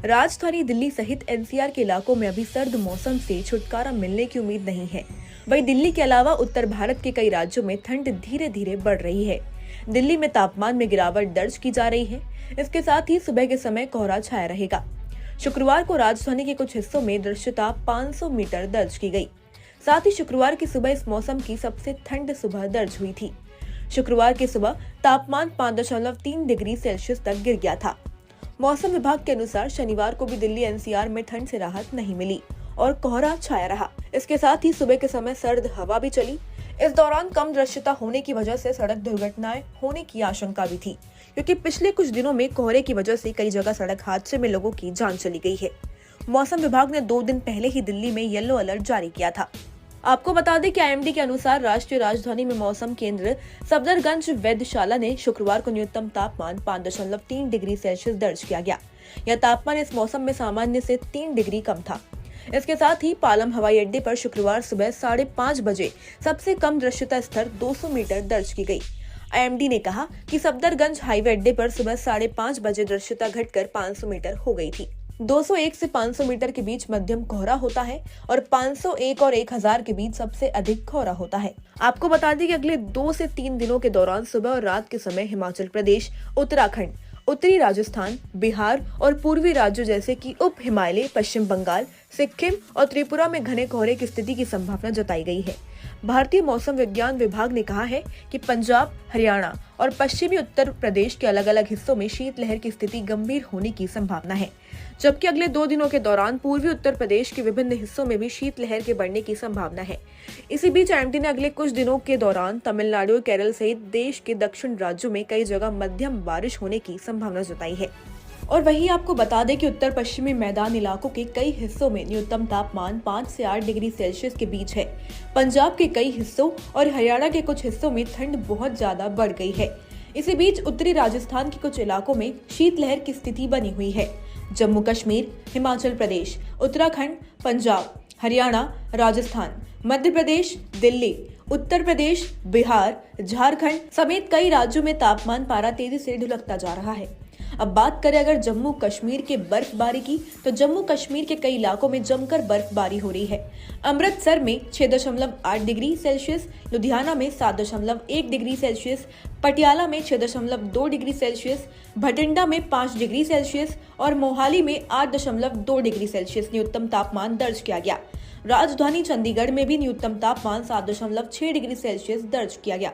राजधानी दिल्ली सहित एनसीआर के इलाकों में अभी सर्द मौसम से छुटकारा मिलने की उम्मीद नहीं है। वहीं दिल्ली के अलावा उत्तर भारत के कई राज्यों में ठंड धीरे धीरे बढ़ रही है। दिल्ली में तापमान में गिरावट दर्ज की जा रही है। इसके साथ ही सुबह के समय कोहरा छाया रहेगा। शुक्रवार को राजधानी के कुछ हिस्सों में दृश्यता 500 मीटर दर्ज की गई। साथ ही शुक्रवार की सुबह इस मौसम की सबसे ठंड सुबह दर्ज हुई थी। शुक्रवार की सुबह तापमान 5.3 डिग्री सेल्सियस तक गिर गया था। मौसम विभाग के अनुसार शनिवार को भी दिल्ली एनसीआर में ठंड से राहत नहीं मिली और कोहरा छाया रहा। इसके साथ ही सुबह के समय सर्द हवा भी चली। इस दौरान कम दृश्यता होने की वजह से सड़क दुर्घटनाएं होने की आशंका भी थी, क्योंकि पिछले कुछ दिनों में कोहरे की वजह से कई जगह सड़क हादसे में लोगों की जान चली गई है। मौसम विभाग ने 2 दिन पहले ही दिल्ली में येलो अलर्ट जारी किया था। आपको बता दें कि आईएमडी के अनुसार राष्ट्रीय राजधानी में मौसम केंद्र सफदरगंज वेधशाला ने शुक्रवार को न्यूनतम तापमान 5.3 डिग्री सेल्सियस दर्ज किया गया। यह तापमान इस मौसम में सामान्य से 3 डिग्री कम था। इसके साथ ही पालम हवाई अड्डे पर शुक्रवार सुबह 5:30 बजे सबसे कम दृश्यता स्तर 200 मीटर दर्ज की गई। आईएमडी ने कहा कि सफदरगंज हाईवे अड्डे पर सुबह 5:30 बजे दृश्यता घटकर 500 मीटर हो गई थी। 201 से 500 मीटर के बीच मध्यम कोहरा होता है और 501 और 1000 के बीच सबसे अधिक कोहरा होता है। आपको बता दें कि अगले 2 से 3 दिनों के दौरान सुबह और रात के समय हिमाचल प्रदेश, उत्तराखंड, उत्तरी राजस्थान, बिहार और पूर्वी राज्यों जैसे कि उप हिमालय, पश्चिम बंगाल, सिक्किम और त्रिपुरा में घने कोहरे की स्थिति की संभावना जताई गई है। भारतीय मौसम विज्ञान विभाग ने कहा है कि पंजाब, हरियाणा और पश्चिमी उत्तर प्रदेश के अलग अलग हिस्सों में शीतलहर की स्थिति गंभीर होने की संभावना है, जबकि अगले 2 दिनों के दौरान पूर्वी उत्तर प्रदेश के विभिन्न हिस्सों में भी शीतलहर के बढ़ने की संभावना है। इसी बीच आईएमडी ने अगले कुछ दिनों के दौरान तमिलनाडु और केरल सहित देश के दक्षिण राज्यों में कई जगह मध्यम बारिश होने की संभावना जताई है। और वहीं आपको बता दें कि उत्तर पश्चिमी मैदान इलाकों के कई हिस्सों में न्यूनतम तापमान 5 से 8 डिग्री सेल्सियस के बीच है। पंजाब के कई हिस्सों और हरियाणा के कुछ हिस्सों में ठंड बहुत ज्यादा बढ़ गई है। इसी बीच उत्तरी राजस्थान के कुछ इलाकों में शीतलहर की स्थिति बनी हुई है। जम्मू कश्मीर, हिमाचल प्रदेश, उत्तराखंड, पंजाब, हरियाणा, राजस्थान, मध्य प्रदेश, दिल्ली, उत्तर प्रदेश, बिहार, झारखंड समेत कई राज्यों में तापमान पारा तेजी से ढुलकता जा रहा है। अब बात करें अगर जम्मू कश्मीर के बर्फबारी की, तो जम्मू कश्मीर के कई इलाकों में जमकर बर्फबारी हो रही है। अमृतसर में 6.8 डिग्री सेल्सियस, लुधियाना में 7.1 डिग्री सेल्सियस, पटियाला में 6.2 डिग्री सेल्सियस, भटिंडा में 5 डिग्री सेल्सियस और मोहाली में 8.2 डिग्री सेल्सियस न्यूनतम तापमान दर्ज किया गया। राजधानी चंडीगढ़ में भी न्यूनतम तापमान 7.6 डिग्री सेल्सियस दर्ज किया गया।